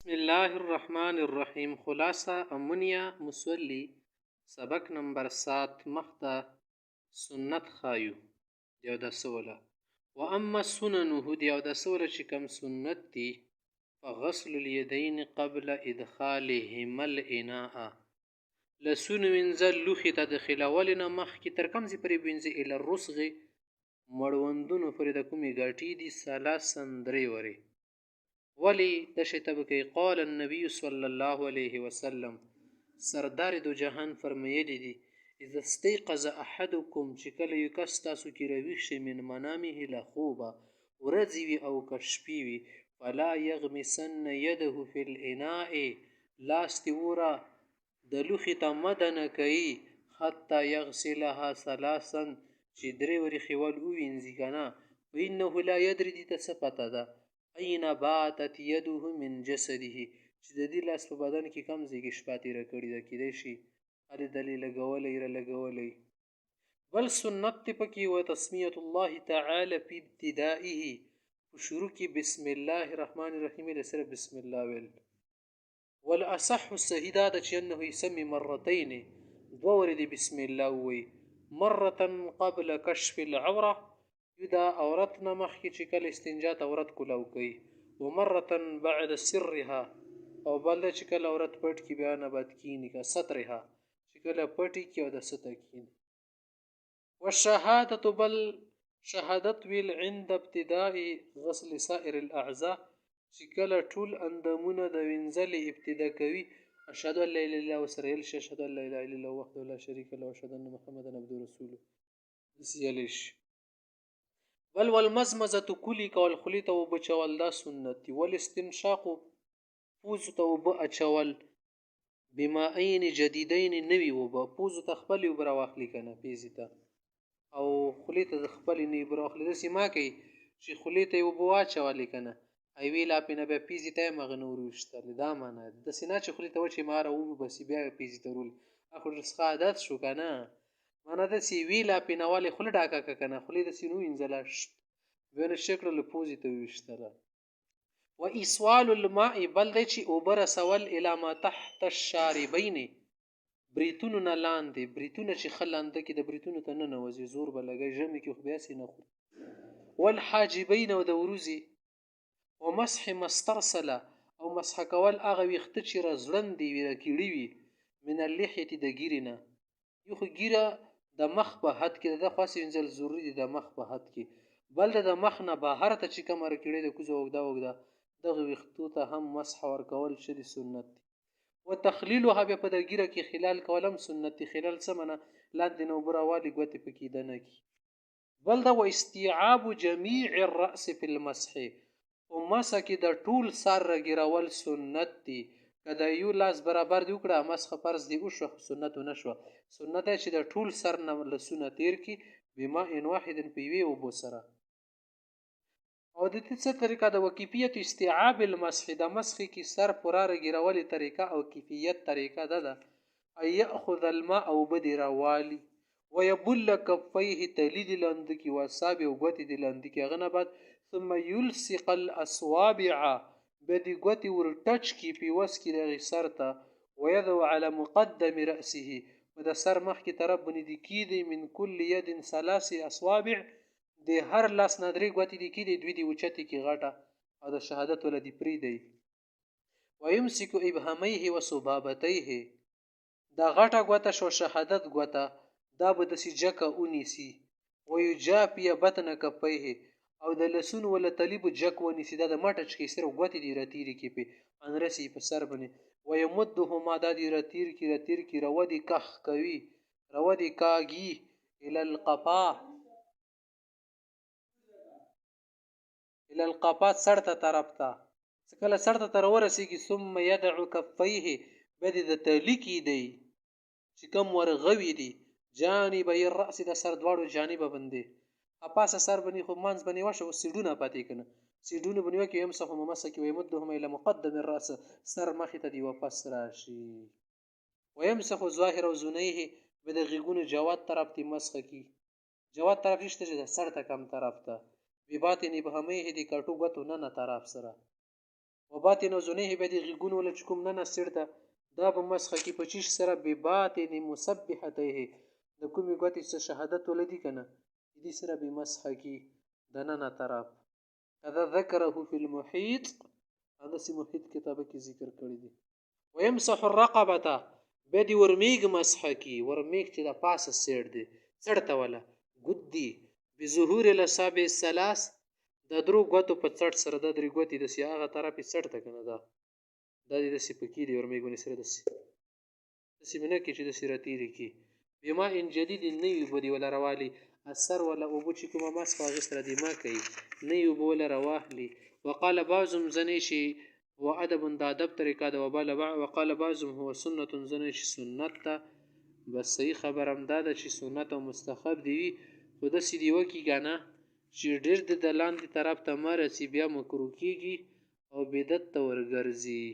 بسم الله الرحمن الرحیم. خلاصه امونیا مسولی سبق نمبر 7 مخته سنت خایو دیو د سوله و اما سننه دیو د سوله چې کوم سنت دی فغسل الیدین قبل ادخالهما الاناء لسون وینځل لوښي ته داخلولو نه مخکې تر کوم ځای پورې وینځي الی الرسغ مړوندونو پورې د کومې ګاټې دي ثلاثا درې ورې ولی دشي تبکی قال النبی صلی الله علیه وسلم سردار دو جهان فرمیلی دی اذا استيقظ احدكم چې کله یو کس تاسو کې راویښ شي من منامه له خوبه ورځې وي او که شپې وي فلا یغمسن یده فی الاناء لاس دې وره د لوښي ته مده نه کوي حتی یغسلها ثلاثا چې درې ورې خیول ووینځي که نه فانه لا یدري دې ته څه پته ده اين باتت يده من جسده چې د دې لاس په بدن کې کم ځای کې شپه تېره کړې ده کیدای شي هلې دلې لګولی را لګولی بل سنت دی پکې و تسمیة الله تعالی فی ابتدائه په شروع کې بسم الله الرحمن الرحیم له سره بسم الله ویل والاصح صحیح دا ده چې انه یسمي مرتين دوه ورې د بسم الله ووایي مرة قبل کشف العوره دا عورت نه مخکې چې کله استنجا ته عورت کولاو کوي ومرة بعد سرها او بل چې کله عورت پټ کی بیا نه بد کینی که سترها چې کله پټی کی او د سته کینی والشهادة بل شهادت ویل عند ابتداء غسل سائر الاعضاء چې کله ټول اندامونه د وینځلې ابتدا کوي اشهد ان لا اله الا الله وسره یل اشهد ان لا اله الا الله وحده لا شريك له واشهد ان محمدا عبده ورسوله سیلیش بل والمزمزه کلی کول خلی ته اوبه چول دا سنت دی والاستنشاق پوزو ته اوبه اچول بماءین جدیدین نوي اوبه پوزو ته خپلې اوبه راواخلي که نه پیزې ته او خولې ته د خپلې نه اوبه راواخلي داسې ما کوي چې خولې ته یې اوبه واچولې که نه یوې لاپې نه بیا پیزې ته یې همغه نه ورویشتلې دا معنا ده داسې نه چې خولې ته وچې ماره وباسي بیا یې پیزې ته ورولي خو څخه عادت شو که نه مانا داسې وی لاپې نه ولې خوله ډاکه که که نه خولې داسې نه ووینځله بیا نشی کړله پوزې ته وویشتله و ایصال الماء بل دی چې اوبه رسول الی ما تحت الشاربین بریتونو نه لاندې بریتونه چې ښه لانده کې د بریتونو ته نه ننوځي زور به لګی ژمي کې خو بیاسې نه خوري والحاجبین او د وروځې ومسح ما استرسل او مسح کول هغه ویښته چې رازړندې وي راکیړي وي من اللحیې د ګیرې نه یو خو ګیره د مخ په حد کې د خاص وینځل ضروري دي د مخ په حد کې بل د مخ نه بهر ته چې کومه راکیړې د کوزه اوږده اوږده دغه ویښتو ته هم مسح ورکول ښه دي سنت دي وتخلیلها بیا په د ګیره کې خلال کول هم سنت دي خلال څه منه لاندې نه اوبه راوالي ګوتې پکې دنه کي بل دا و استیعاب جمیع الرأس فی المسح په مسح کې د ټول سر راګیرول سنت دي که د یو لاس برابر دی وکړه مسح فرض دی وشوه سنت ونه شوه سنت دی چې د ټول سر نه لسونه تیر کي بماء واحد په یوې اوبو سره او د دې څه طریقه د وکیفیت استیعاب المسح د مسح کې سر پورا راګیرولې طریقه او کیفیت طریقه ده ان یاخذ الماء او بدی راوالی ويبل كفيه تلید لاند کی واصابع او غوتی د لاند کی غنه بعد ثم يلصق الاصابع بدی غوتی ور ټچ کی پیوس کی د سر ته ويذو على مقدم راسه ود سر مخ کی طرف بنی دی کی دی من كل يد ثلاث اصابع د هر لاس نادری غوتی دی کی دی دوی دی اوچتی کی غټه او د شهادت ولدی پری دی ويمسك ابهاميه وسبابتيه دا غټه غوته شو شهادت غوته دا به د سجکه اونیسی ويجافي بطن کفيه او د لسون ولا طالب جک ونیسی دا د مټچ کې سره غوتی دی رتیری کې په انرسی په سر باندې ويمدهما دا دی رتیر کی رودی کخ کوي رودی کاږي الى القفا سرته طرف ته کله سرته تر ورسیږي ثم يدعو كفيه بدی د تلیکی دی چې کوم ورغوي دي جانبي الراس د سر دواړو جانبه باندې اپاسه سر باندې خو مانځ باندې واشه او سیډونه پاتې کنه سیډونه باندې کې هم څه مسکه ويمدهم الى مقدم الراس سر مخ ته دی واپس راشي ويمسح ظاهر وزنيه بدغیګونو جواد طرف ته مسخ کی جواد طرف نشته چې سر ته کم طرف ته بباطن ابهامه دي کټو غتو نه طرف سره وباطن اذنیه به د غوږونو له چې کوم ننه سیړ ده دا به مسخه کې په چیش سره بباطن مسبحتیه د کومې ګوتې څه شهادت ولدي که نه دې سره به مسخه کې دننه طرف کذا ذکره فی المحیط همداسې محیط کتابه کې ذکر کړی دی ویمسح الرقبه بیا دې ورمیږ مسحه کې ورمیږ چې د پاسه سیړ دی سړ ته وله ګدي بظهور الاصابع الثلاث د درو ګوتو په څټ سره د درې ګوتې داسې هغه طرف یې څټ ته که نه دا دې داسې پکې دی ورمیږ ونې سره داسې مې نه کړي چې داسې راتېرې کړي بماء جدید نوي اوبه دې وله راوالي اثر ولا اوبه چې کومه مسخه هغې سره دې ما کوي نوي اوبه وله راواخلي وقال بعضهم ځنې شي هو ادب د ادب طریقه ده وقال بعضهم هو سنت ځنې شي سنت ته بس صحیح خبر هم دا ده چې سنت او مستحب دی وي خو داسې دې وکړي که نه چې ډېر د لاندې طرف ته مه رسي بیا مکروه کېږي او بدعت ته ورګرځي